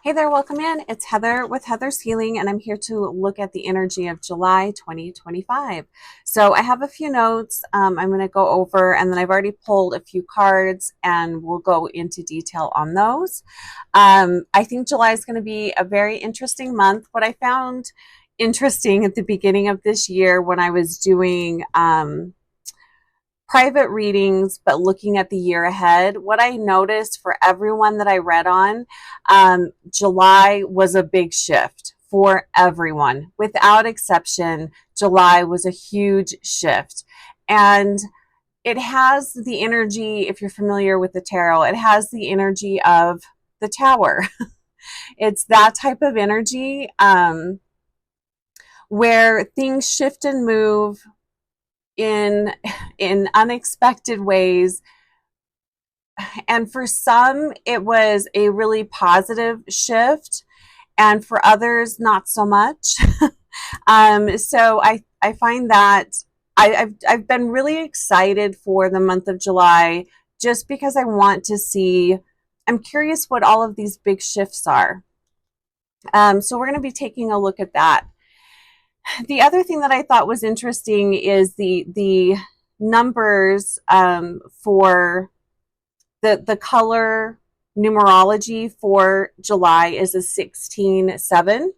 Hey there, welcome in. It's Heather with Heather's Healing, and I'm here to look at the energy of July 2025. So I have a few notes I'm going to go over, and then I've already pulled a few cards, and we'll go into detail on those. I think July is going to be a very interesting month. What I found interesting at the beginning of this year when I was doing private readings, but looking at the year ahead, what I noticed for everyone that I read on, July was a big shift for everyone. Without exception, July was a huge shift. And it has the energy, if you're familiar with the tarot, it has the energy of the tower. It's that type of energy where things shift and move in unexpected ways, and for some it was a really positive shift, and for others not so much. So I find that I've been really excited for the month of July, just because I want to see, I'm curious what all of these big shifts are. So we're going to be taking a look at that. The other thing that I thought was interesting is the numbers for the color numerology for July is a 16-7.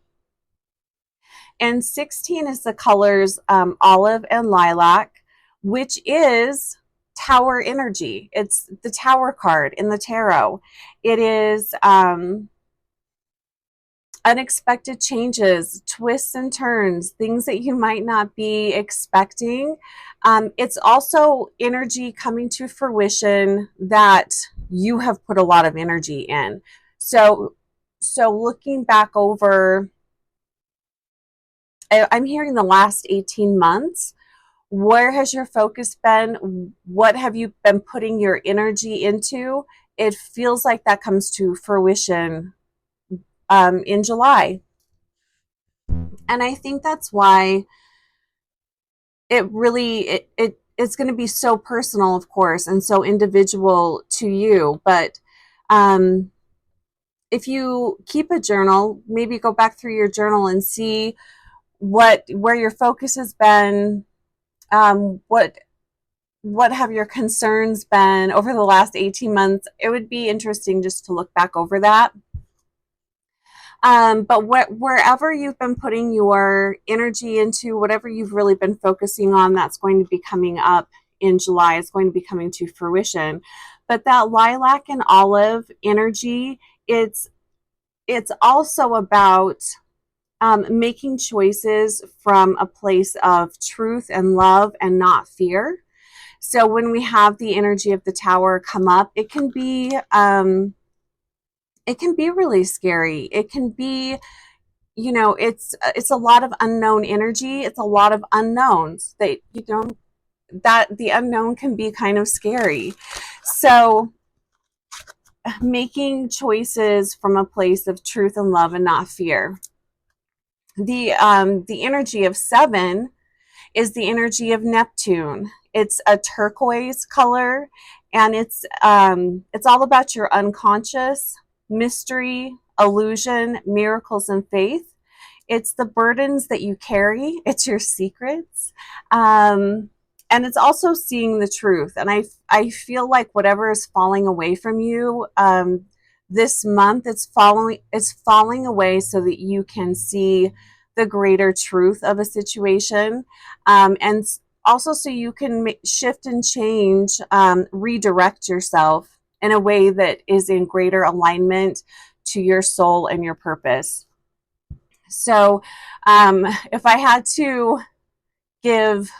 And 16 is the colors olive and lilac, which is tower energy. It's the tower card in the tarot. It is unexpected changes, twists and turns, things that you might not be expecting. It's also energy coming to fruition that you have put a lot of energy in. So looking back over, I'm hearing the last 18 months. Where has your focus been? What have you been putting your energy into? It feels like that comes to fruition in July. And I think that's why it's going to be so personal, of course, and so individual to you. But um, if you keep a journal, maybe go back through your journal and see where your focus has been. What have your concerns been over the last 18 months? It would be interesting just to look back over that. But wherever you've been putting your energy into, whatever you've really been focusing on, that's going to be coming up in July. It's going to be coming to fruition. But that lilac and olive energy, it's also about making choices from a place of truth and love and not fear. So when we have the energy of the tower come up, it can be really scary. It can be, it's a lot of unknown energy. It's a lot of unknowns that, that the unknown can be kind of scary. So making choices from a place of truth and love and not fear. The energy of 7 is the energy of Neptune. It's a turquoise color, and it's all about your unconscious, mystery, illusion, miracles, and faith. It's the burdens that you carry. It's your secrets. And it's also seeing the truth. And I feel like whatever is falling away from you this month, it's falling away so that you can see the greater truth of a situation, and also so you can shift and change, redirect yourself in a way that is in greater alignment to your soul and your purpose. So if I had to give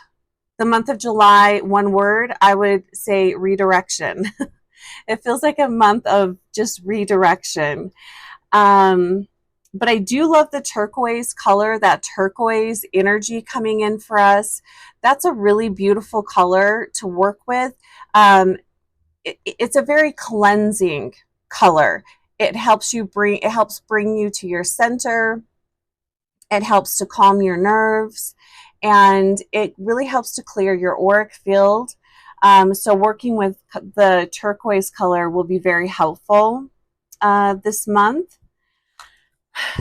the month of July one word, I would say redirection. It feels like a month of just redirection. But I do love the turquoise color, that turquoise energy coming in for us. That's a really beautiful color to work with. It's a very cleansing color. It helps bring you to your center. It helps to calm your nerves, and it really helps to clear your auric field. So working with the turquoise color will be very helpful this month.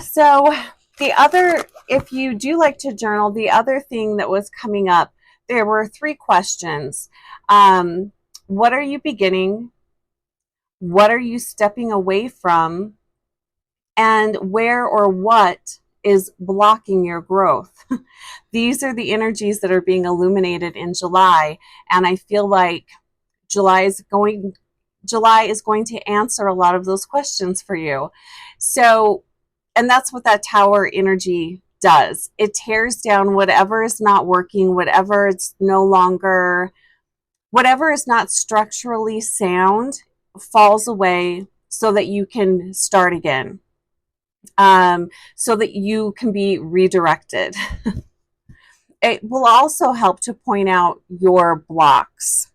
So the other, if you do like to journal, the other thing that was coming up, there were 3 questions. What are you beginning? What are you stepping away from? And where or what is blocking your growth? These are the energies that are being illuminated in July. And I feel like July is going to answer a lot of those questions for you. So, and that's what that tower energy does. It tears down whatever is not working, whatever it's no longer, whatever is not structurally sound falls away so that you can start again, so that you can be redirected. It will also help to point out your blocks.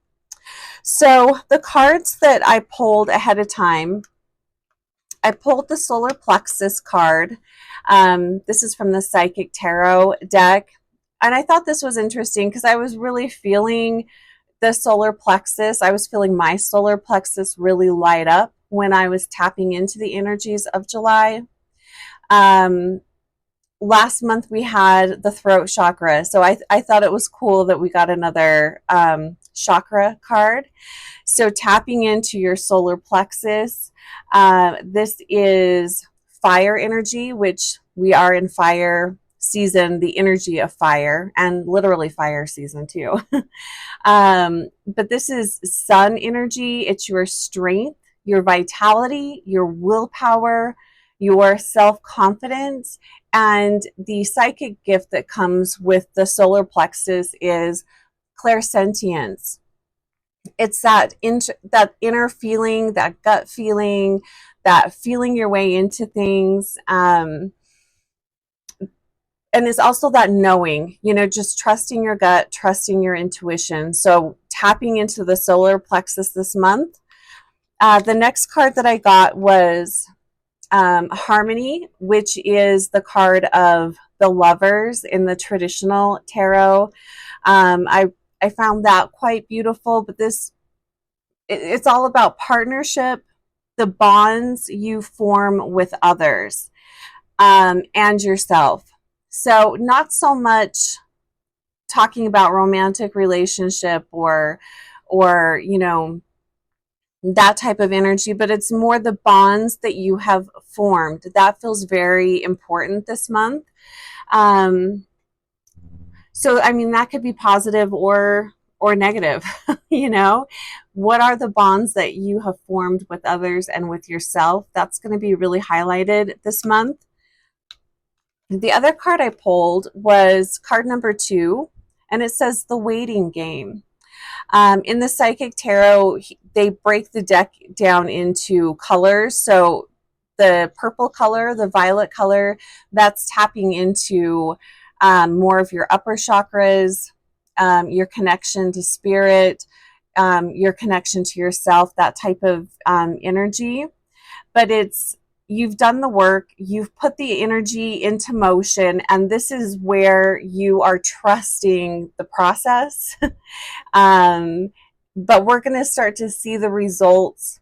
So the cards that I pulled ahead of time, I pulled the Solar Plexus card. This is from the Psychic Tarot deck. And I thought this was interesting because I was really feeling the solar plexus. I was feeling my solar plexus really light up when I was tapping into the energies of July. Last month we had the throat chakra. So I thought it was cool that we got another chakra card. So tapping into your solar plexus, this is fire energy, which we are in fire season, the energy of fire, and literally fire season too. But this is sun energy. It's your strength, your vitality, your willpower, your self-confidence, and the psychic gift that comes with the solar plexus is clairsentience. It's that inner feeling, that gut feeling, that feeling your way into things. And it's also that knowing, just trusting your gut, trusting your intuition. So tapping into the solar plexus this month. The next card that I got was Harmony, which is the card of the lovers in the traditional tarot. I found that quite beautiful, but it's all about partnership, the bonds you form with others, and yourself. So not so much talking about romantic relationship or that type of energy, but it's more the bonds that you have formed. That feels very important this month. So I mean, that could be positive or negative. What are the bonds that you have formed with others and with yourself? That's going to be really highlighted this month. The other card I pulled was card number 2, and it says the waiting game. In the Psychic Tarot, they break the deck down into colors. So the purple color, the violet color, that's tapping into more of your upper chakras, your connection to spirit, your connection to yourself, that type of energy. But you've done the work, you've put the energy into motion, and this is where you are trusting the process. But we're going to start to see the results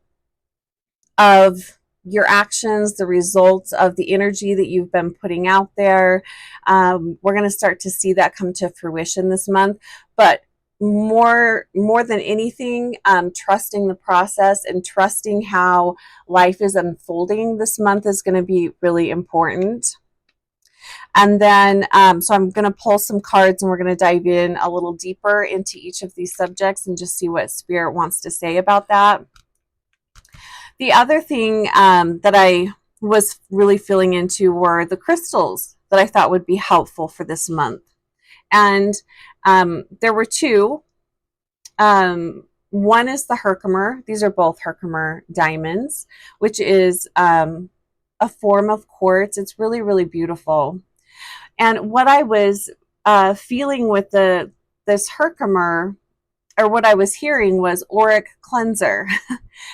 of your actions, the results of the energy that you've been putting out there. We're going to start to see that come to fruition this month. But more than anything, trusting the process and trusting how life is unfolding this month is going to be really important. And then, so I'm going to pull some cards and we're going to dive in a little deeper into each of these subjects and just see what Spirit wants to say about that. The other thing that I was really feeling into were the crystals that I thought would be helpful for this month. And there were 2. One is the Herkimer. These are both Herkimer diamonds, which is a form of quartz. It's really, really beautiful. And what I was feeling with this Herkimer, or what I was hearing, was auric cleanser.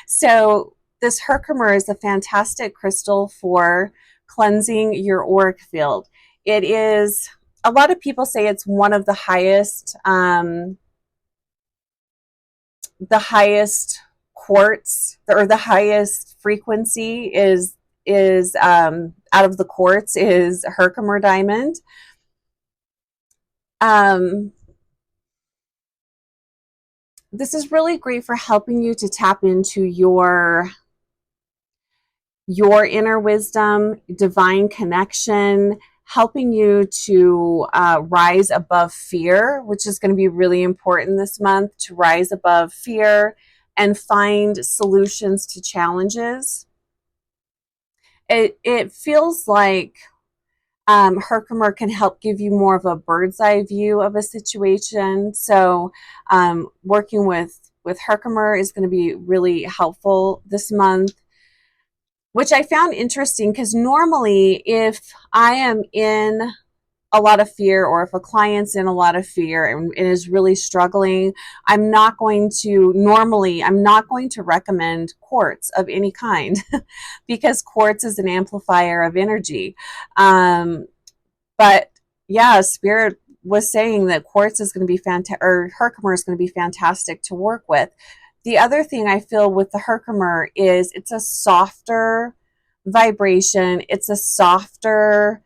So this Herkimer is a fantastic crystal for cleansing your auric field. It is, a lot of people say it's one of the highest quartz, or the highest frequency is out of the quartz is Herkimer diamond. This is really great for helping you to tap into your inner wisdom, divine connection, helping you to rise above fear, which is going to be really important this month, to rise above fear and find solutions to challenges. It feels like Herkimer can help give you more of a bird's eye view of a situation. So working with Herkimer is going to be really helpful this month, which I found interesting because normally if I am in a lot of fear, or if a client's in a lot of fear and is really struggling, I'm not going to recommend quartz of any kind because quartz is an amplifier of energy. But yeah, Spirit was saying that quartz is going to be fantastic, or Herkimer is going to be fantastic to work with. The other thing I feel with the Herkimer is it's a softer vibration. It's a softer,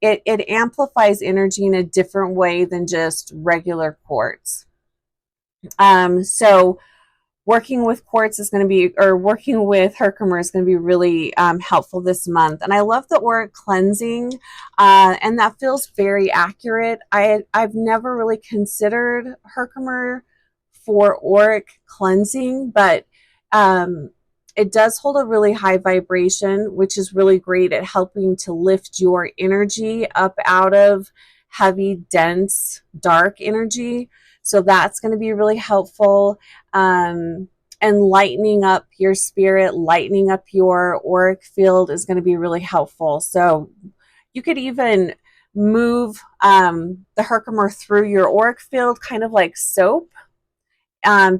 it amplifies energy in a different way than just regular quartz. So working with quartz is going to be, or working with Herkimer is going to be really helpful this month. And I love the auric cleansing, and that feels very accurate. I've never really considered Herkimer for auric cleansing, but it does hold a really high vibration, which is really great at helping to lift your energy up out of heavy, dense, dark energy. So that's going to be really helpful. And lightening up your spirit, lightening up your auric field is going to be really helpful. So you could even move the Herkimer through your auric field, kind of like soap.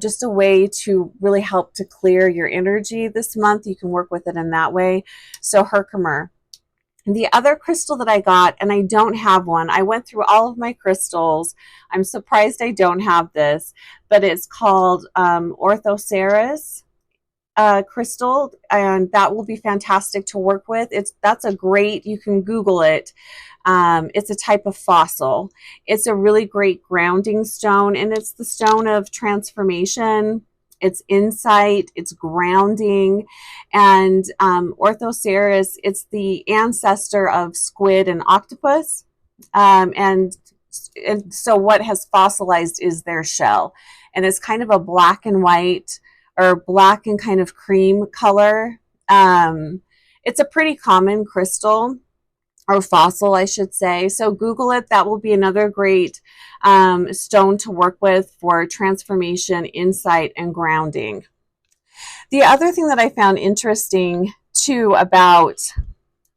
Just a way to really help to clear your energy this month. You can work with it in that way. So Herkimer. The other crystal that I got, and I don't have one, I went through all of my crystals. I'm surprised I don't have this, but it's called Orthoceras crystal, and that will be fantastic to work with. That's a great, you can Google it. It's a type of fossil. It's a really great grounding stone, and it's the stone of transformation. It's insight, it's grounding, and Orthoceras, it's the ancestor of squid and octopus, and so what has fossilized is their shell, and it's kind of a black and white, or black and kind of cream color. It's a pretty common crystal, or fossil, I should say. So Google it. That will be another great stone to work with for transformation, insight, and grounding. The other thing that I found interesting too about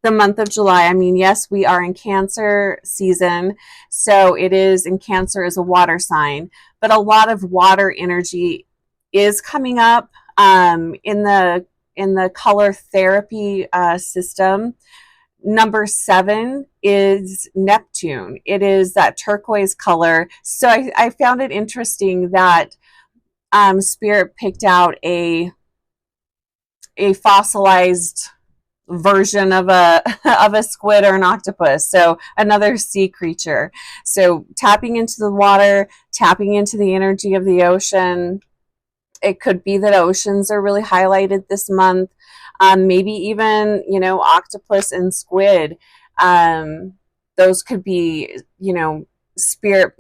the month of July, I mean, yes, we are in Cancer season, so it is, and Cancer is a water sign, but a lot of water energy is coming up in the color therapy system. Number 7 is Neptune. It is that turquoise color. So I found it interesting that Spirit picked out a fossilized version of a of a squid or an octopus, so another sea creature. So tapping into the water, tapping into the energy of the ocean. It could be that oceans are really highlighted this month. Maybe even, octopus and squid. Those could be, spirit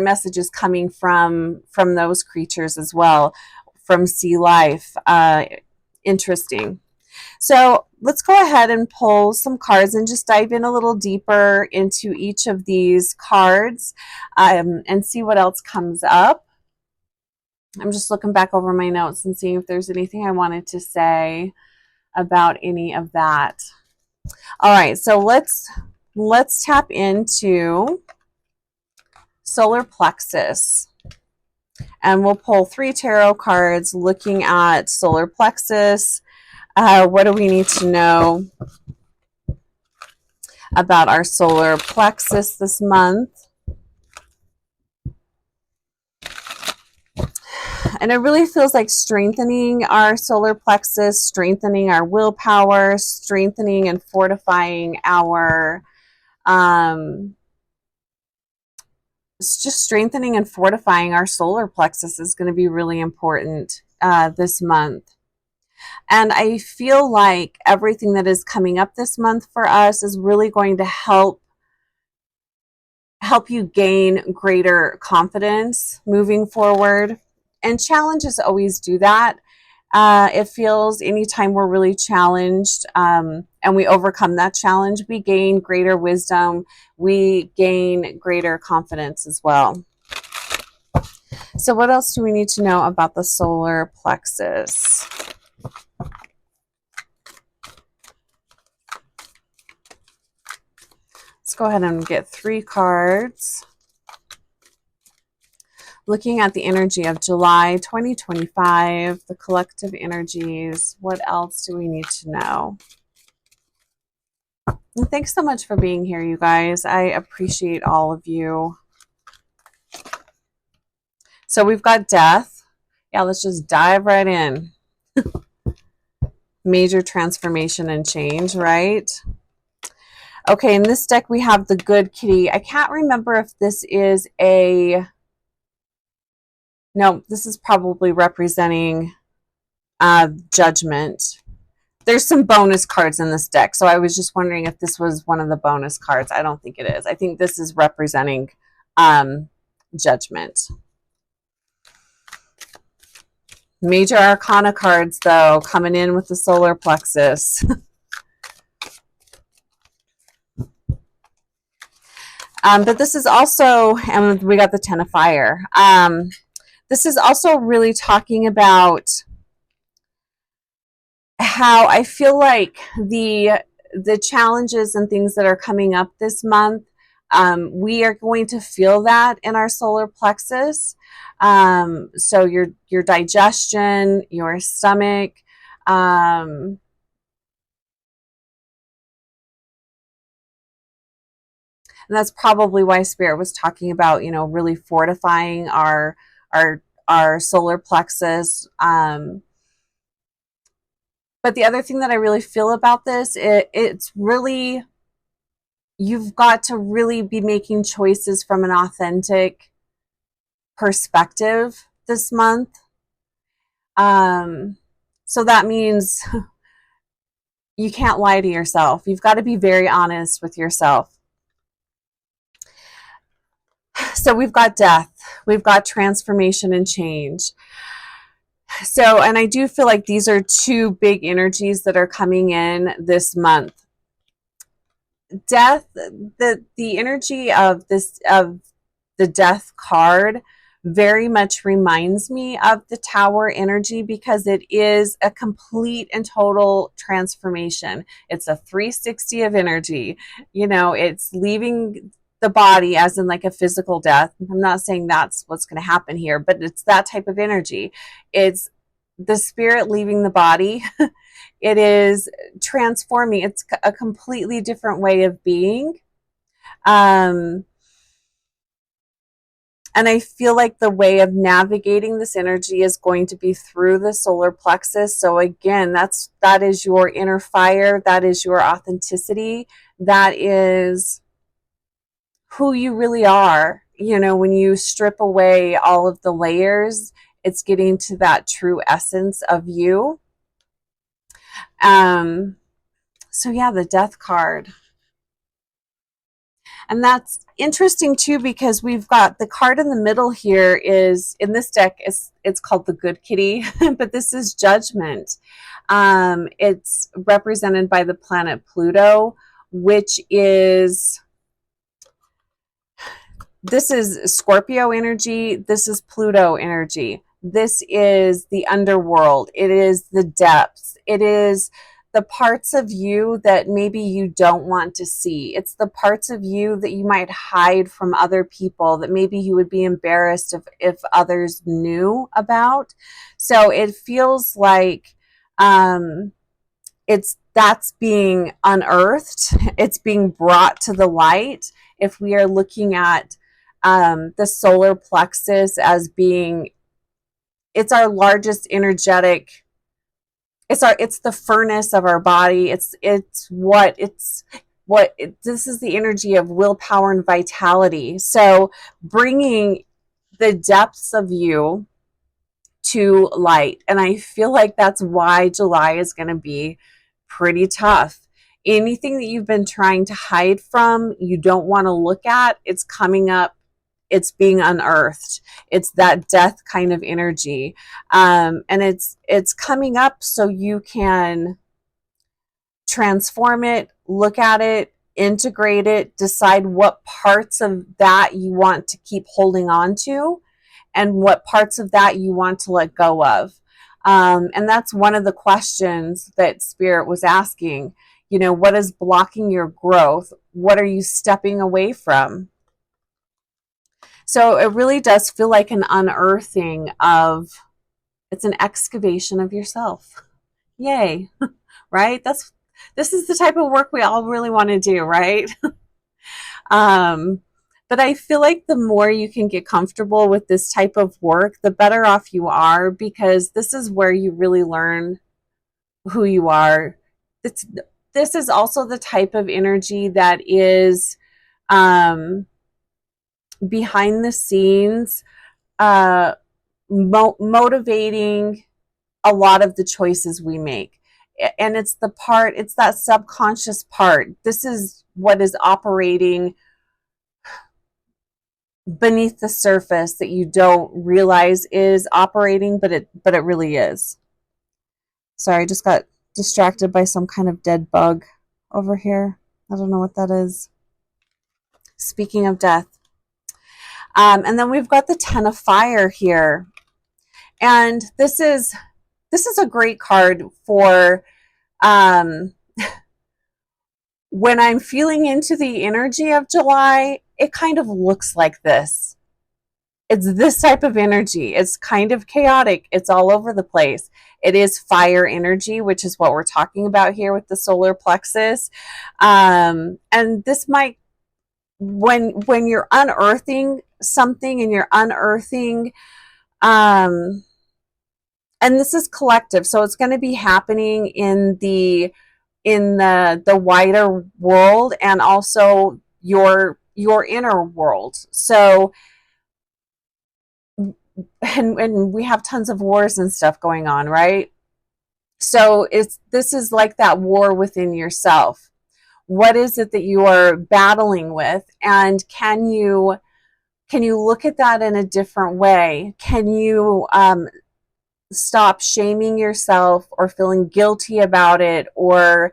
messages coming from those creatures as well, from sea life. Interesting. So let's go ahead and pull some cards and just dive in a little deeper into each of these cards and see what else comes up. I'm just looking back over my notes and seeing if there's anything I wanted to say about any of that. All right, so let's tap into solar plexus. And we'll pull 3 tarot cards looking at solar plexus. What do we need to know about our solar plexus this month? And it really feels like strengthening our solar plexus, strengthening our willpower, strengthening and fortifying our, it's just strengthening and fortifying our solar plexus is going to be really important this month. And I feel like everything that is coming up this month for us is really going to help you gain greater confidence moving forward. And challenges always do that. It feels anytime we're really challenged and we overcome that challenge, we gain greater wisdom, we gain greater confidence as well. So what else do we need to know about the solar plexus? Let's go ahead and get 3 cards. Looking at the energy of July 2025, the collective energies, what else do we need to know? And thanks so much for being here, you guys. I appreciate all of you. So we've got death. Yeah, let's just dive right in. Major transformation and change, right? Okay, in this deck we have the Good Kitty. I can't remember if this is a... No, this is probably representing Judgment. There's some bonus cards in this deck, so I was just wondering if this was one of the bonus cards. I don't think it is. I think this is representing Judgment. Major Arcana cards, though, coming in with the solar plexus. But this is also, and we got the Ten of Fire. This is also really talking about how I feel like the challenges and things that are coming up this month, we are going to feel that in our solar plexus. So your digestion, your stomach, and that's probably why Spirit was talking about, really fortifying our solar plexus. But the other thing that I really feel about this, it's really, you've got to really be making choices from an authentic perspective this month. So that means you can't lie to yourself. You've got to be very honest with yourself. So we've got death, we've got transformation and change. So, and I do feel like these are 2 big energies that are coming in this month. Death, the energy of the Death card very much reminds me of the Tower energy because it is a complete and total transformation. It's a 360 of energy. It's leaving the body as in like a physical death. I'm not saying that's what's going to happen here, but it's that type of energy. It's the spirit leaving the body. It is transforming. It's a completely different way of being. And I feel like the way of navigating this energy is going to be through the solar plexus. So again, that is your inner fire. That is your authenticity. That is who you really are. When you strip away all of the layers, it's getting to that true essence of you. So yeah, the Death card. And that's interesting too, because we've got the card in the middle here is, in this deck, it's called the Good Kitty, but this is Judgment. It's represented by the planet Pluto, which is, this is Scorpio energy, this is Pluto energy. This is the underworld. It is the depths. It is the parts of you that maybe you don't want to see. It's the parts of you that you might hide from other people, that maybe you would be embarrassed if others knew about. So it feels like that's being unearthed. It's being brought to the light. If we are looking at the solar plexus as being it's our largest energetic, it's the furnace of our body. This is the energy of willpower and vitality. So bringing the depths of you to light. And I feel like that's why July is going to be pretty tough. Anything that you've been trying to hide from, you don't want to look at, it's coming up, it's being unearthed. It's that death kind of energy. And it's coming up so you can transform it, look at it, integrate it, decide what parts of that you want to keep holding on to and what parts of that you want to let go of. And that's one of the questions that Spirit was asking. You know, what is blocking your growth? What are you stepping away from? So it really does feel like an unearthing of, it's an excavation of yourself. Yay, right? This is the type of work we all really want to do, right? But I feel like the more you can get comfortable with this type of work, the better off you are, because this is where you really learn who you are. This is also the type of energy that is behind the scenes, motivating a lot of the choices we make. And it's that subconscious part. This is what is operating beneath the surface that you don't realize is operating, but it really is. Sorry, I just got distracted by some kind of dead bug over here. I don't know what that is. Speaking of death. And then we've got the Ten of Fire here. And this is a great card for when I'm feeling into the energy of July. It kind of looks like this. It's this type of energy. It's kind of chaotic. It's all over the place. It is fire energy, which is what we're talking about here with the solar plexus. And this might, when you're unearthing something and you're unearthing, and this is collective, so it's going to be happening in the wider world and also your inner world. So and we have tons of wars and stuff going on, right? So this is like that war within yourself. What is it that you are battling with, and can you look at that in a different way? Can you stop shaming yourself or feeling guilty about it, or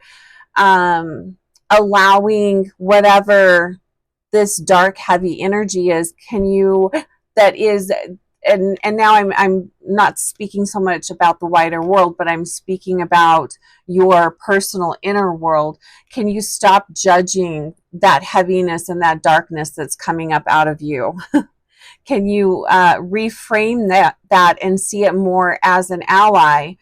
allowing whatever this dark, heavy energy is? And now I'm not speaking so much about the wider world, but I'm speaking about your personal inner world. Can you stop judging that heaviness and that darkness that's coming up out of you? Can you reframe that and see it more as an ally,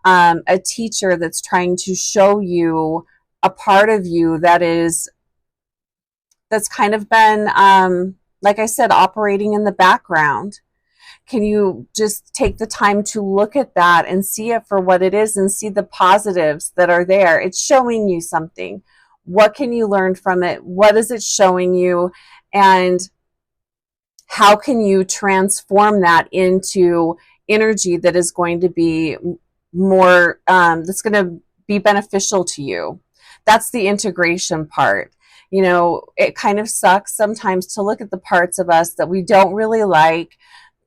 a teacher that's trying to show you a part of you that's kind of been, like I said, operating in the background? Can you just take the time to look at that and see it for what it is and see the positives that are there? It's showing you something. What can you learn from it? What is it showing you? And how can you transform that into energy that is going to be more, that's going to be beneficial to you? That's the integration part. You know, it kind of sucks sometimes to look at the parts of us that we don't really like,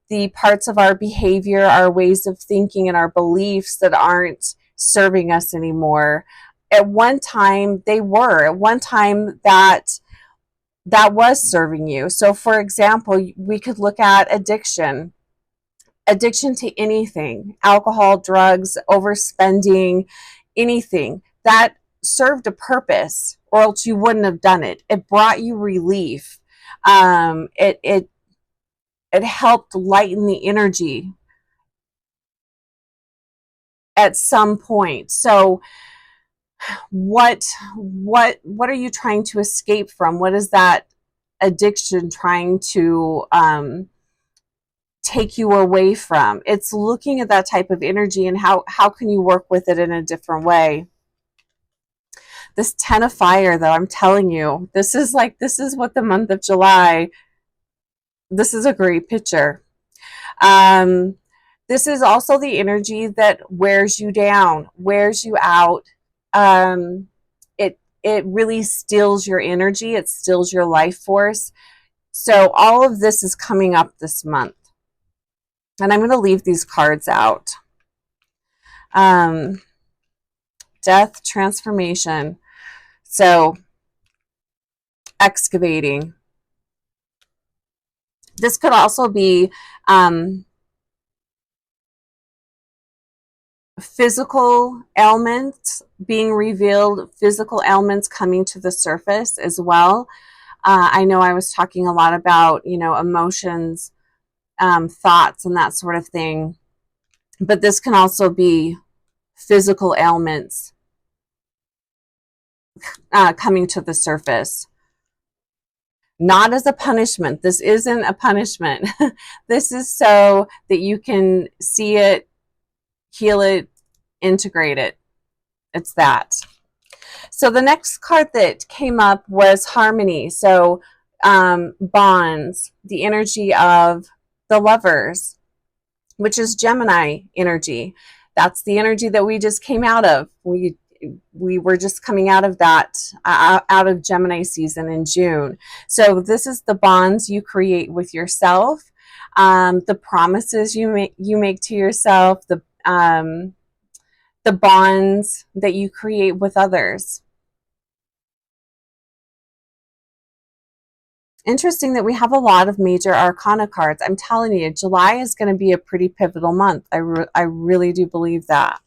the parts of our behavior, our ways of thinking, and our beliefs that aren't serving us anymore. At one time, they were. At one time, that was serving you. So, for example, we could look at addiction to anything: alcohol, drugs, overspending, anything that served a purpose, or else you wouldn't have done it. It brought you relief. It helped lighten the energy at some point. So what are you trying to escape from? What is that addiction trying to take you away from. It's looking at that type of energy and how can you work with it in a different way. This 10 of fire, though, I'm telling you, this is what the month of July, this is a great picture. This is also the energy that wears you down, wears you out. It really steals your energy. It steals your life force. So all of this is coming up this month. And I'm going to leave these cards out. Death, transformation. So excavating. This could also be physical ailments being revealed, physical ailments coming to the surface as well. I know I was talking a lot about, emotions, thoughts, and that sort of thing. But this can also be physical ailments coming to the surface. Not as a punishment. This isn't a punishment. This is so that you can see it, heal it, integrate it. It's that. So the next card that came up was harmony. So bonds, the energy of the lovers, which is Gemini energy. That's the energy that we just came out of. We were just coming out of that, out of Gemini season in June. So this is the bonds you create with yourself, the promises you make to yourself, the bonds that you create with others. Interesting that we have a lot of major arcana cards. I'm telling you, July is going to be a pretty pivotal month. I really do believe that.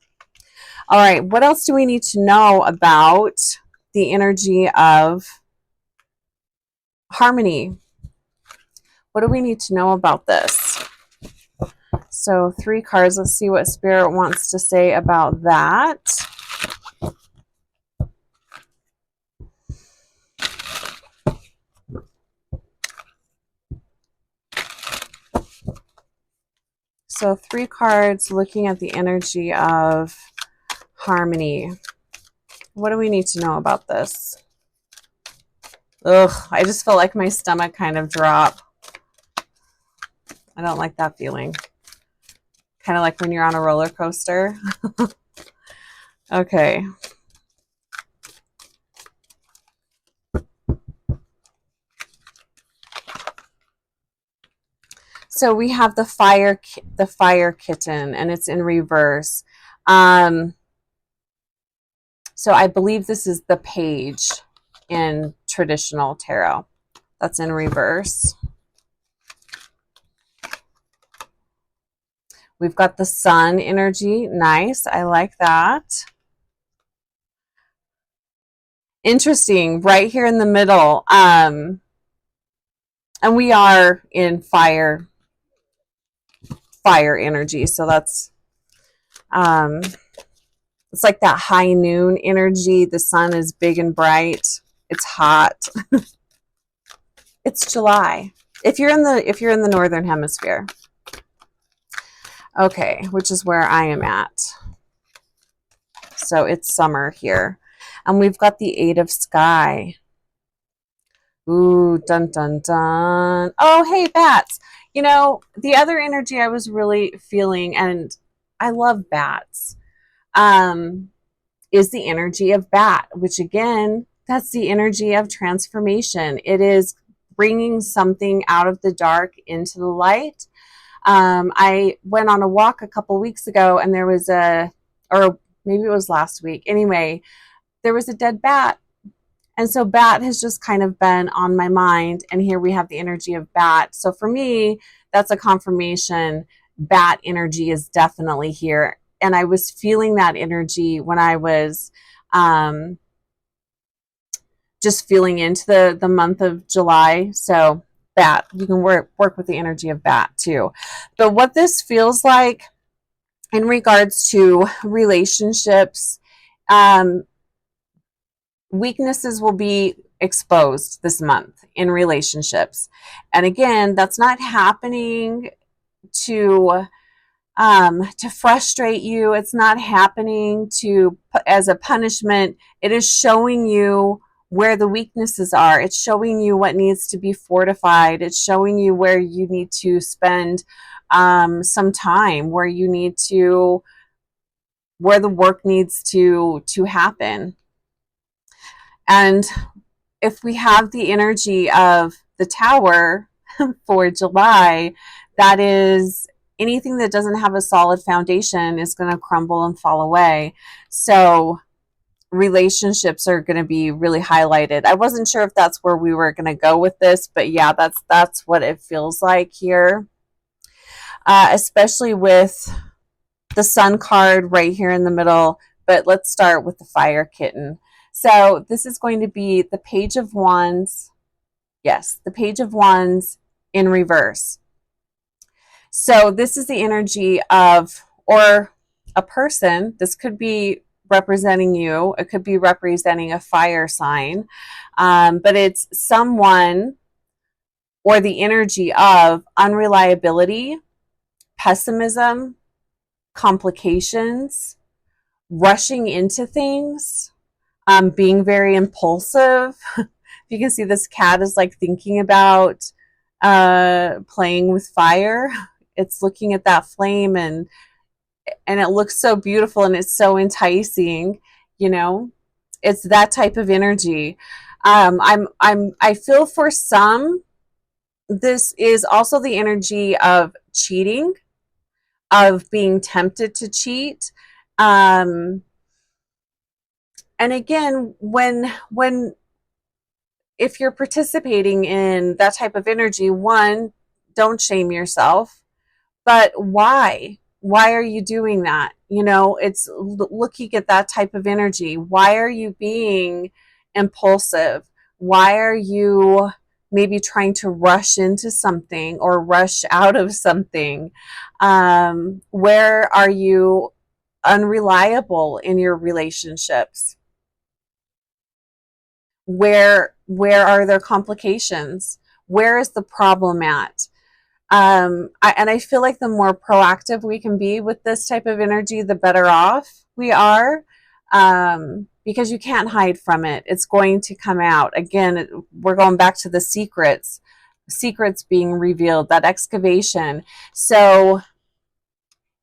All right, what else do we need to know about the energy of harmony? What do we need to know about this? So 3 cards. Let's see what Spirit wants to say about that. So 3 cards looking at the energy of harmony. What do we need to know about this? Ugh, I just feel like my stomach kind of drop. I don't like that feeling. Kind of like when you're on a roller coaster. Okay. So we have the fire kitten, and it's in reverse. So I believe this is the page in traditional tarot. That's in reverse. We've got the sun energy. Nice. I like that. Interesting. Right here in the middle. And we are in fire energy. So that's it's like that high noon energy. The sun is big and bright. It's hot. It's July. If you're in the northern hemisphere. Okay, which is where I am at. So it's summer here. And we've got the 8 of sky. Ooh, dun dun dun. Oh, hey, bats. The other energy I was really feeling, and I love bats, is the energy of bat, which again, that's the energy of transformation. It is bringing something out of the dark into the light. I went on a walk a couple weeks ago, and there was or maybe it was last week. Anyway, there was a dead bat. And so bat has just kind of been on my mind. And here we have the energy of bat. So for me, that's a confirmation. Bat energy is definitely here. And I was feeling that energy when I was just feeling into the month of July. So bat, you can work with the energy of bat too. But what this feels like in regards to relationships, weaknesses will be exposed this month in relationships. And again, that's not happening to frustrate you. It's not happening to as a punishment. It is showing you where the weaknesses are. It's showing you what needs to be fortified. It's showing you where you need to spend some time, where the work needs to happen. And if we have the energy of the Tower for July, that is anything that doesn't have a solid foundation is going to crumble and fall away. So relationships are going to be really highlighted. I wasn't sure if that's where we were going to go with this, but yeah, that's what it feels like here. Especially with the Sun card right here in the middle. But let's start with the Fire Kitten. So this is going to be the Page of Wands. Yes, the Page of Wands in reverse. So this is the energy of, or a person. This could be representing you. It could be representing a fire sign. But it's someone or the energy of unreliability, pessimism, complications, rushing into things, being very impulsive. You can see this cat is like thinking about playing with fire. It's looking at that flame and it looks so beautiful and it's so enticing, you know. It's that type of energy. I feel for some this is also the energy of cheating, of being tempted to cheat. And again, when if you're participating in that type of energy, one, don't shame yourself. But why? Why are you doing that? You know, it's looking at that type of energy. Why are you being impulsive? Why are you maybe trying to rush into something or rush out of something? Where are you unreliable in your relationships? Where are there complications? Where is the problem at? And I feel like the more proactive we can be with this type of energy, the better off we are, because you can't hide from it. It's going to come out. Again, we're going back to the secrets being revealed, that excavation. So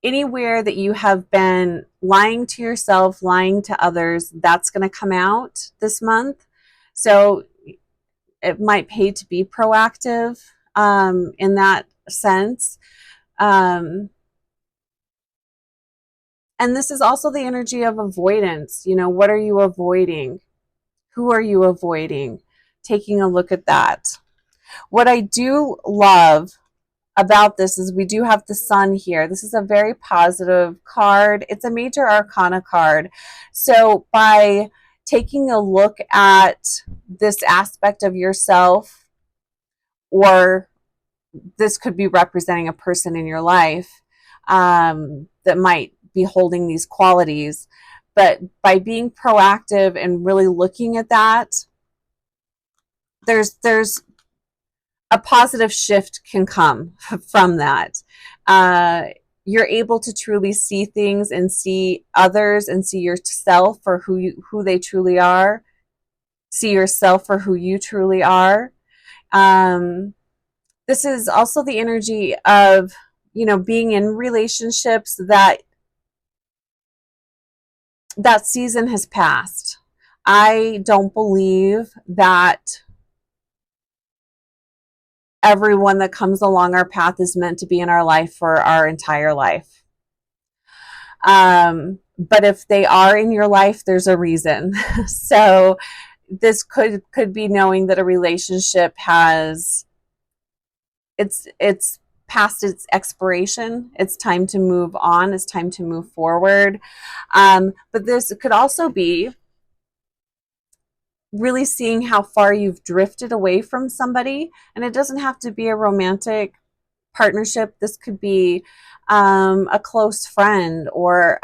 anywhere that you have been lying to yourself, lying to others, that's going to come out this month. So it might pay to be proactive in that sense. And this is also the energy of avoidance. You know, what are you avoiding? Who are you avoiding? Taking a look at that. What I do love about this is we do have the Sun here. This is a very positive card. It's a major arcana card. So by taking a look at this aspect of yourself, or this could be representing a person in your life that might be holding these qualities. But by being proactive and really looking at that, there's a positive shift can come from that. You're able to truly see things and see others and see yourself for who they truly are. See yourself for who you truly are. This is also the energy of, you know, being in relationships that season has passed. I don't believe that everyone that comes along our path is meant to be in our life for our entire life. But if they are in your life, there's a reason. So this could be knowing that a relationship has it's past its expiration. It's time to move on. It's time to move forward. But this could also be really seeing how far you've drifted away from somebody. And it doesn't have to be a romantic partnership. This could be a close friend or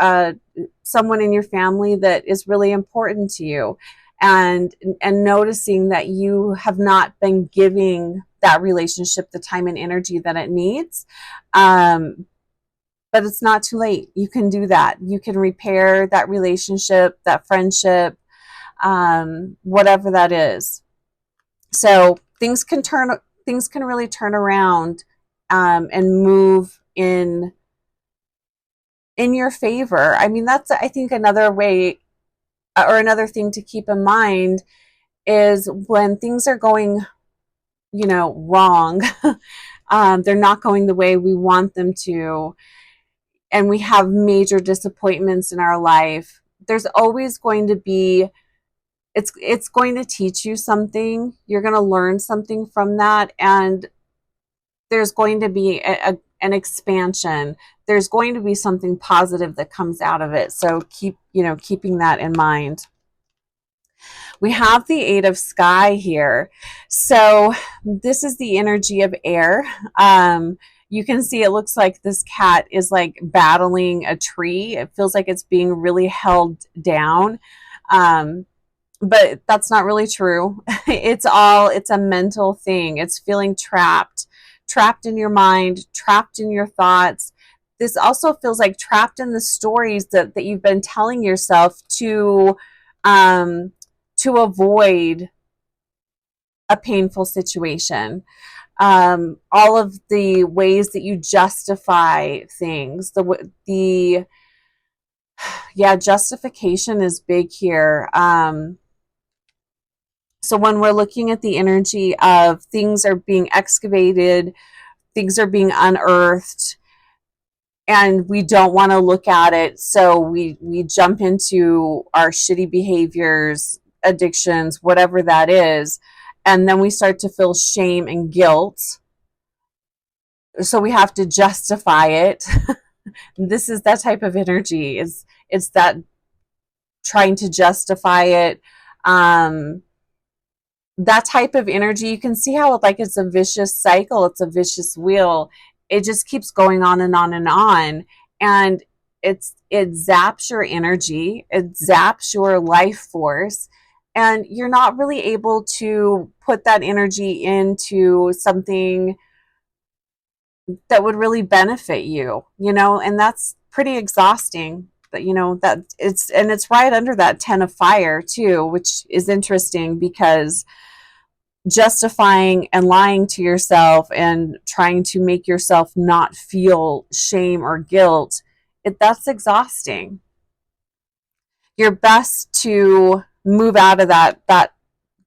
someone in your family that is really important to you. and noticing that you have not been giving that relationship the time and energy that it needs. But it's not too late. You can do that. You can repair that relationship, that friendship, whatever that is. So things can really turn around, and move in your favor. I mean, that's, I think, another way, or another thing to keep in mind is when things are going, wrong, they're not going the way we want them to, and we have major disappointments in our life. There's always going to be, it's going to teach you something. You're going to learn something from that, and there's going to be an expansion. There's going to be something positive that comes out of it. So keeping that in mind. We have the Eight of Sky here. So this is the energy of air. You can see it looks like this cat is like battling a tree. It feels like it's being really held down. But that's not really true. It's a mental thing. It's feeling trapped in your mind, trapped in your thoughts. This also feels like trapped in the stories that you've been telling yourself to avoid a painful situation. All of the ways that you justify things, justification is big here. So when we're looking at the energy of things are being excavated, things are being unearthed, and we don't want to look at it, so we jump into our shitty behaviors, addictions, whatever that is, and then we start to feel shame and guilt. So we have to justify it. This is that type of energy. It's that trying to justify it. That type of energy, you can see how it's a vicious cycle. It's a vicious wheel. It just keeps going on and on and on. And it zaps your energy. It zaps your life force. And you're not really able to put that energy into something that would really benefit you, and that's pretty exhausting. But that it's right under that 10 of fire too, which is interesting because justifying and lying to yourself and trying to make yourself not feel shame or guilt, that's exhausting. You're best to move out of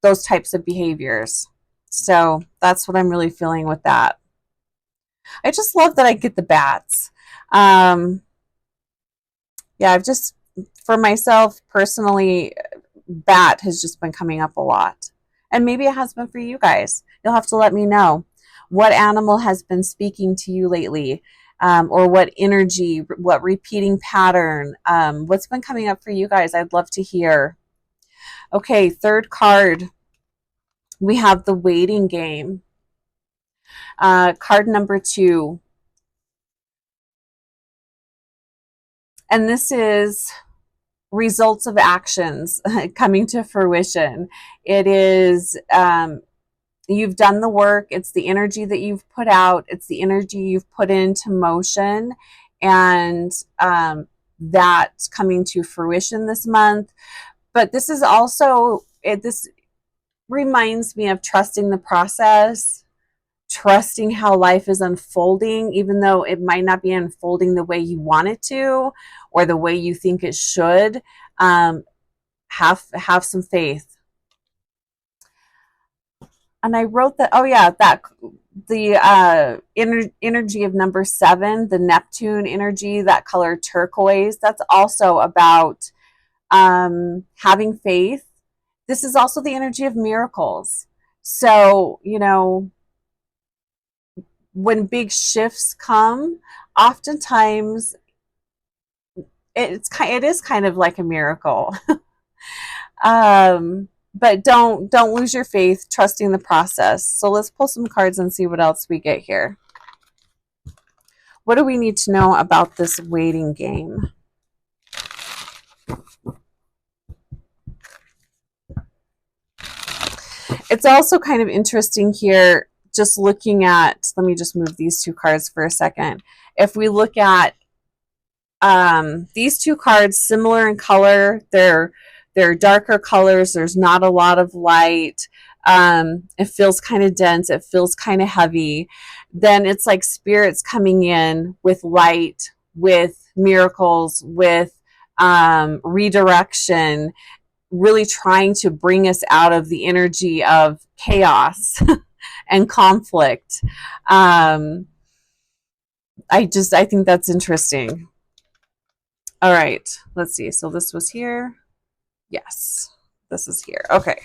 those types of behaviors. So that's what I'm really feeling with that. I just love that I get the bats. I've just, for myself personally, bat has just been coming up a lot. And maybe it has been for you guys. You'll have to let me know what animal has been speaking to you lately, or what energy, what repeating pattern, what's been coming up for you guys. I'd love to hear. Okay, third card, we have the waiting game. Card number 2. And this is results of actions coming to fruition. It is, you've done the work. It's the energy that you've put out. It's the energy you've put into motion. And that's coming to fruition this month. But this is also, this reminds me of trusting the process, trusting how life is unfolding, even though it might not be unfolding the way you want it to or the way you think it should. Have some faith. And I wrote that, the energy of number 7, the Neptune energy, that color turquoise, that's also about having faith. This is also the energy of miracles. So, when big shifts come, oftentimes it is kind of like a miracle. But don't lose your faith, trusting the process. So let's pull some cards and see what else we get here. What do we need to know about this waiting game? It's also kind of interesting here, just looking at, let me just move these two cards for a second. If we look at these two cards, similar in color, they're darker colors. There's not a lot of light. It feels kind of dense. It feels kind of heavy. Then it's like spirits coming in with light, with miracles, with redirection, really trying to bring us out of the energy of chaos and conflict. I think that's interesting. All right, let's see. So this was here. Yes, this is here. Okay.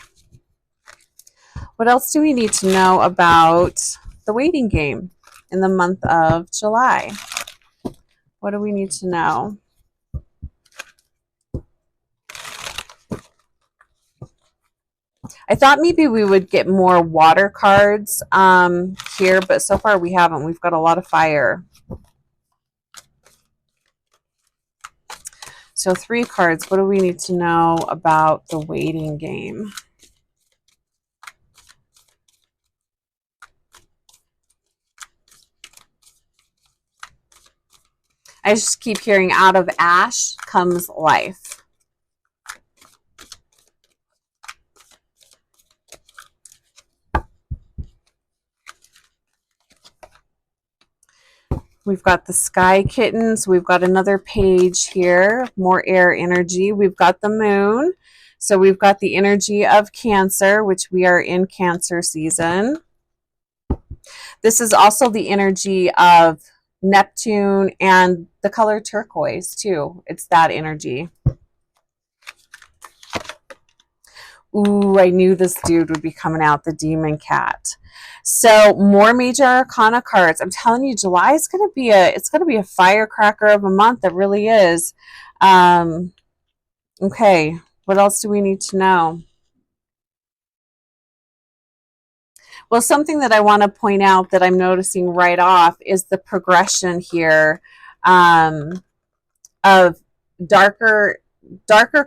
What else do we need to know about the waiting game in the month of July? What do we need to know? I thought maybe we would get more water cards here, but so far we haven't. We've got a lot of fire. So 3 cards. What do we need to know about the waiting game? I just keep hearing out of ash comes life. We've got the sky kittens. We've got another page here, more air energy. We've got the moon. So we've got the energy of Cancer, which we are in Cancer season. This is also the energy of Neptune and the color turquoise too. It's that energy. Ooh, I knew this dude would be coming out, the demon cat. So more major arcana cards. I'm telling you, July is going to be a firecracker of a month. It really is. Okay, what else do we need to know? Well, something that I want to point out that I'm noticing right off is the progression here of darker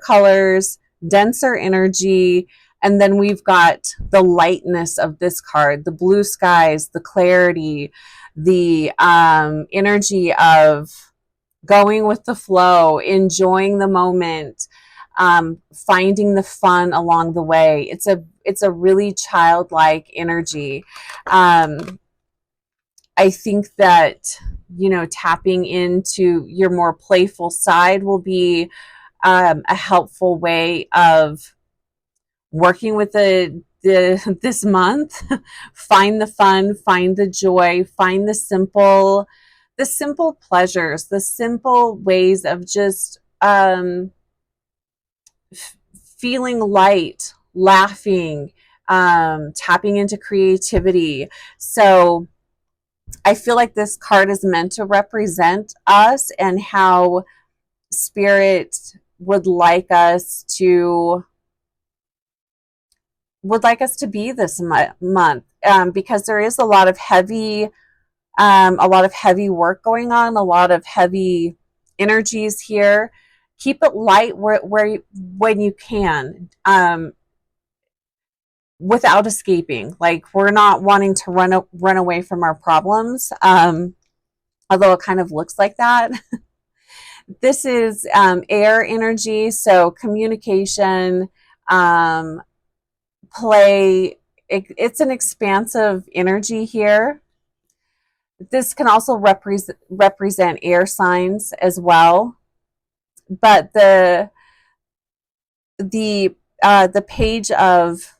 colors, denser energy, and then we've got the lightness of this card, the blue skies, the clarity, the energy of going with the flow, enjoying the moment, finding the fun along the way. It's a really childlike energy. I think that, you know, tapping into your more playful side will be a helpful way of working with this month. Find the fun, find the joy, find the simple pleasures, the simple ways of just feeling light, laughing, tapping into creativity. So I feel like this card is meant to represent us and how Spirit would like us to be this month, because there is a lot of heavy work going on, a lot of heavy energies here. Keep it light when you can, without escaping. Like, we're not wanting to run away from our problems, although it kind of looks like that. This is air energy, so communication, play. It's an expansive energy here. This can also represent air signs as well. But the page of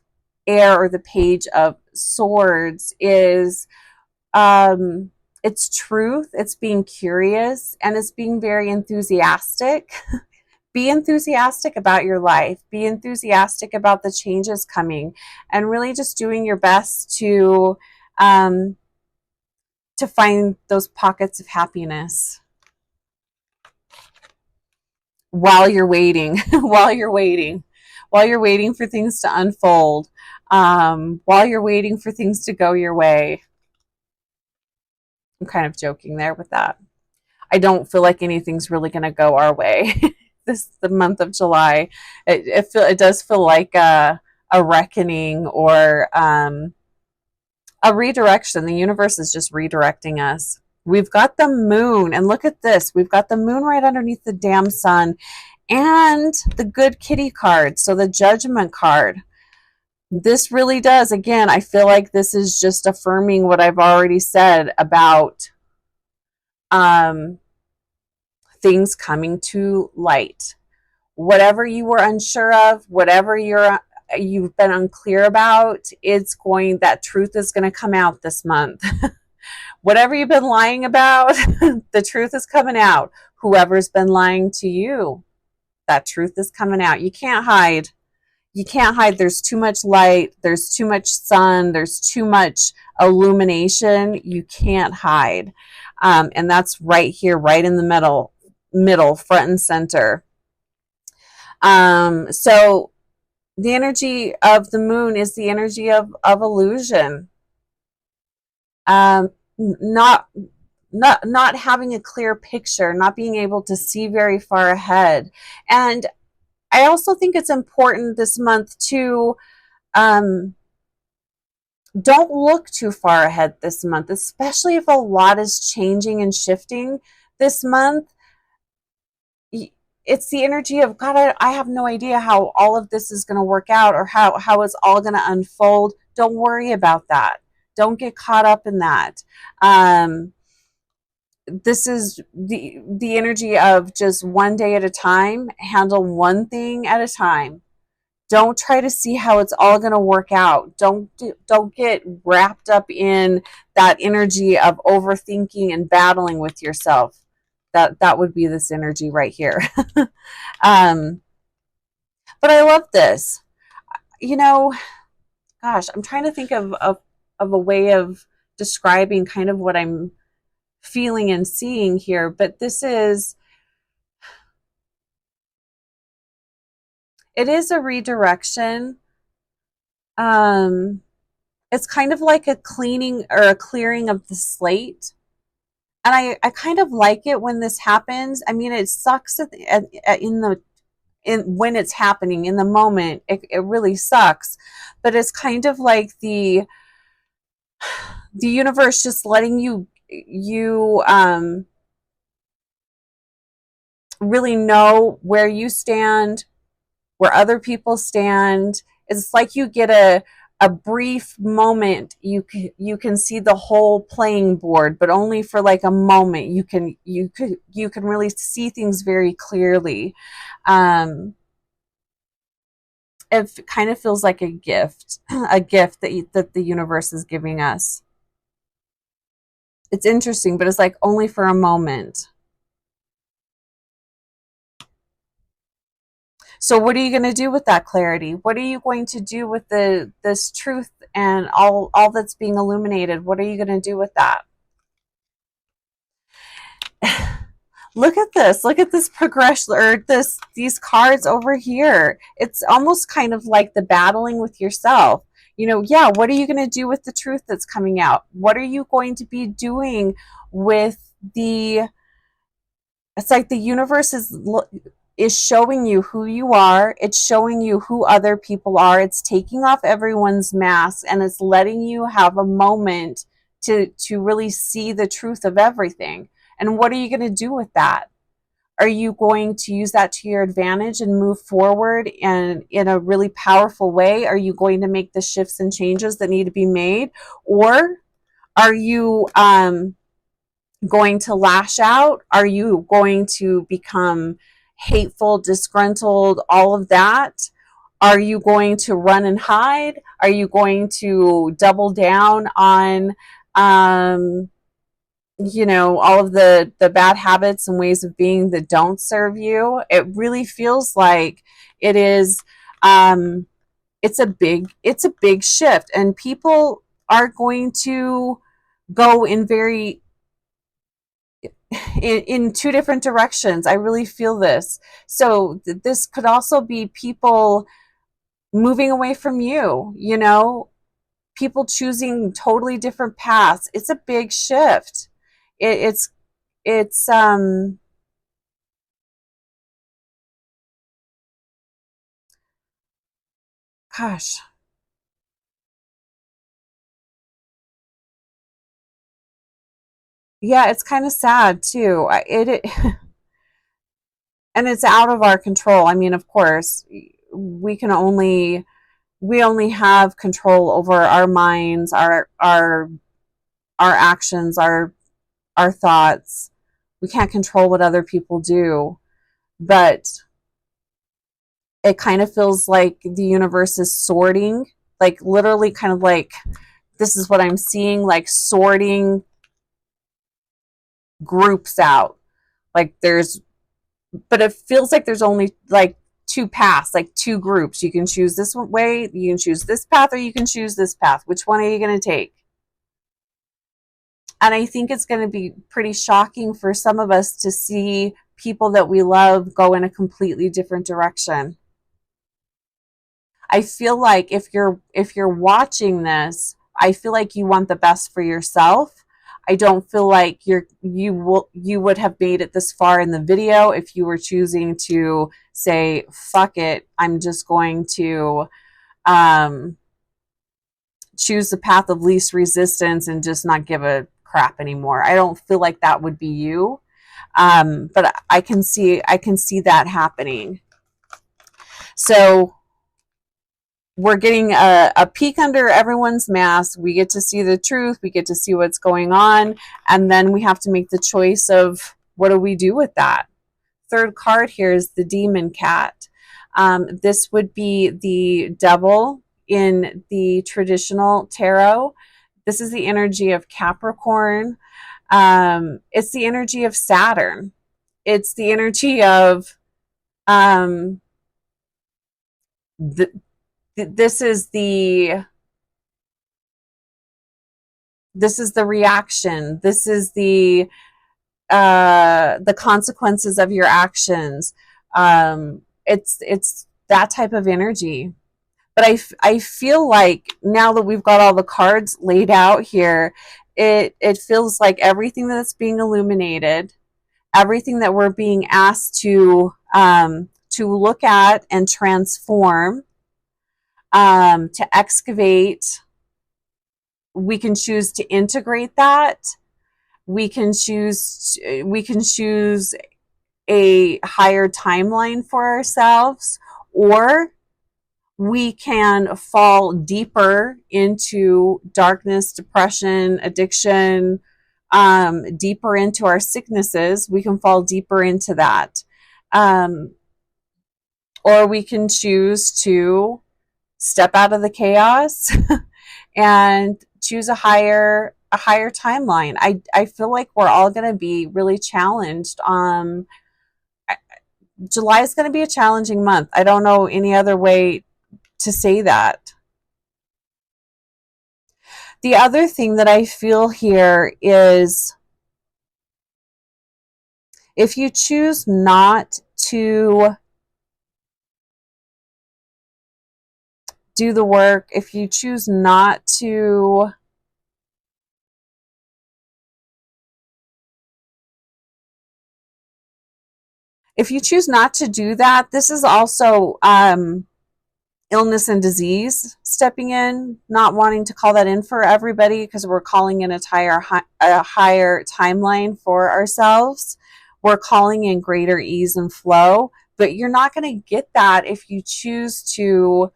air, or the page of swords, is it's truth, it's being curious, and it's being very enthusiastic. Be enthusiastic about your life. Be enthusiastic about the changes coming, and really just doing your best to find those pockets of happiness while you're waiting, while you're waiting for things to unfold, while you're waiting for things to go your way. I'm kind of joking there with that. I don't feel like anything's really going to go our way the month of July. It does feel like a a reckoning or a redirection. The universe is just redirecting us. We've got the moon, and look at this. We've got the moon right underneath the damn sun and the good kitty card. So the judgment card. This really does. Again, I feel like this is just affirming what I've already said about um, things coming to light. Whatever you were unsure of, whatever you've been unclear about, that truth is going to come out this month. Whatever you've been lying about, the truth is coming out. Whoever's been lying to you, that truth is coming out. You can't hide. You can't hide. There's too much light. There's too much sun. There's too much illumination. You can't hide. And that's right here, right in the middle, front and center. So the energy of the moon is the energy of illusion. Not having a clear picture, not being able to see very far ahead. And I also think it's important this month to don't look too far ahead this month, especially if a lot is changing and shifting this month. It's the energy of, God, I have no idea how all of this is going to work out or how it's all going to unfold. Don't worry about that. Don't get caught up in that. This is the energy of just one day at a time, handle one thing at a time. Don't try to see how it's all going to work out. Don't get wrapped up in that energy of overthinking and battling with yourself. That would be this energy right here. But I love this. You know, gosh, I'm trying to think of a way of describing kind of what I'm feeling and seeing here, but it is a redirection. It's kind of like a cleaning or a clearing of the slate. And I kind of like it when this happens. I mean, it sucks when it's happening in the moment. It really sucks, but it's kind of like the universe just letting you really know where you stand, where other people stand. It's like you get a brief moment. You can see the whole playing board, but only for like a moment. You can really see things very clearly. It kind of feels like a gift, a gift that the universe is giving us. It's interesting, but it's like only for a moment. So what are you going to do with that clarity? What are you going to do with this truth and all that's being illuminated? What are you going to do with that? Look at this. Look at this progression, or these cards over here. It's almost kind of like the battling with yourself. Yeah, what are you going to do with the truth that's coming out? What are you going to be doing with it's like the universe is showing you who you are. It's showing you who other people are. It's taking off everyone's mask, and it's letting you have a moment to really see the truth of everything. And what are you going to do with that? Are you going to use that to your advantage and move forward and in a really powerful way? Are you going to make the shifts and changes that need to be made? Or are you going to lash out? Are you going to become hateful, disgruntled, all of that? Are you going to run and hide? Are you going to double down on all of the bad habits and ways of being that don't serve you? It really feels like it is it's a big shift, and people are going to go in two different directions. I really feel this. So this could also be people moving away from people choosing totally different paths. It's a big shift. It's Gosh. Yeah, it's kind of sad too. And it's out of our control. I mean, of course, we can only we only have control over our minds, our actions, our thoughts. We can't control what other people do, but it kind of feels like the universe is sorting, like literally kind of like this is what I'm seeing, like sorting groups out. Like there's but it feels like there's only like two paths, like two groups. You can choose this way, you can choose this path, or you can choose this path. Which one are you going to take? And I think it's going to be pretty shocking for some of us to see people that we love go in a completely different direction. I feel like if you're watching this, I feel like you want the best for yourself. I don't feel like you would have made it this far in the video if you were choosing to say fuck it, I'm just going to um, choose the path of least resistance and just not give a crap anymore. I don't feel like that would be you, but I can see that happening. So we're getting a peek under everyone's mask. We get to see the truth. We get to see what's going on. And then we have to make the choice of what do we do with that? Third card here is the demon cat. This would be the devil in the traditional tarot. This is the energy of Capricorn. It's the energy of Saturn. It's the energy of um, the, this is the reaction. This is the consequences of your actions. It's that type of energy. But I feel like now that we've got all the cards laid out here, it feels like everything that's being illuminated, everything that we're being asked to look at and transform, to excavate. We can choose to integrate that. We can choose a higher timeline for ourselves, or we can fall deeper into darkness, depression, addiction, deeper into our sicknesses. We can fall deeper into that. Um, or we can choose to step out of the chaos and choose a higher timeline. I feel like we're all going to be really challenged. July is going to be a challenging month. I don't know any other way to say that. The other thing that I feel here is if you choose not to do the work, if you choose not to do that, this is also illness and disease stepping in, not wanting to call that in for everybody because we're calling in a higher timeline for ourselves. We're calling in greater ease and flow, but you're not going to get that if you choose to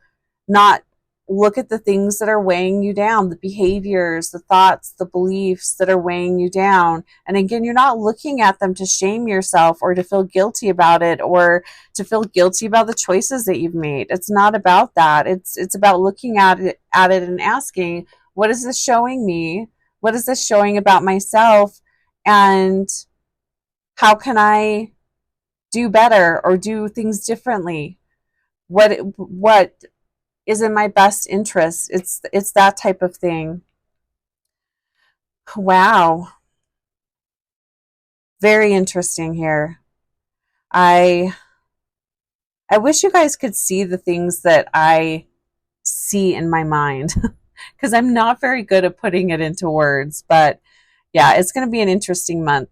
not look at the things that are weighing you down, the behaviors, the thoughts, the beliefs that are weighing you down. And again, you're not looking at them to shame yourself or to feel guilty about it or to feel guilty about the choices that you've made. It's not about that. It's about looking at it and asking, what is this showing me? What is this showing about myself? And how can I do better or do things differently? What is in my best interest? It's that type of thing. Wow. Very interesting here. I I wish you guys could see the things that I see in my mind because I'm not very good at putting it into words, but yeah, it's going to be an interesting month.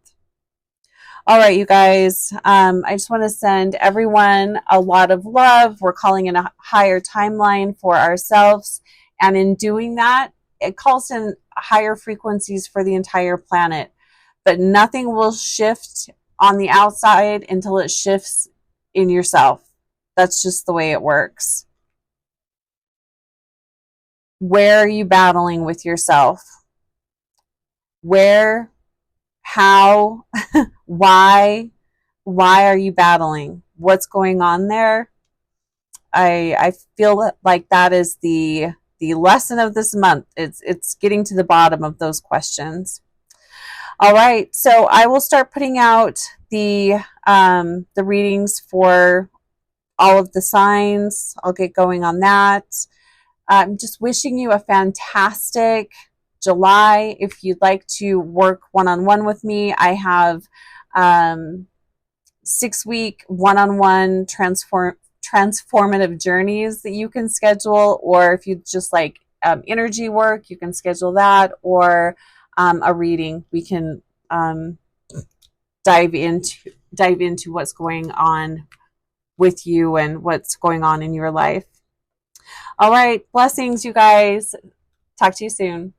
All right, you guys. I just want to send everyone a lot of love. We're calling in a higher timeline for ourselves. And in doing that, it calls in higher frequencies for the entire planet. But nothing will shift on the outside until it shifts in yourself. That's just the way it works. Where are you battling with yourself? Where, how, why? Why are you battling? What's going on there? I feel like that is the lesson of this month. It's getting to the bottom of those questions. All right, so I will start putting out the readings for all of the signs. I'll get going on that. I'm just wishing you a fantastic July. If you'd like to work one-on-one with me, I have 6-week one-on-one transformative journeys that you can schedule, or if you just like energy work, you can schedule that, or a reading. We can dive into what's going on with you and what's going on in your life. All right, blessings, you guys. Talk to you soon.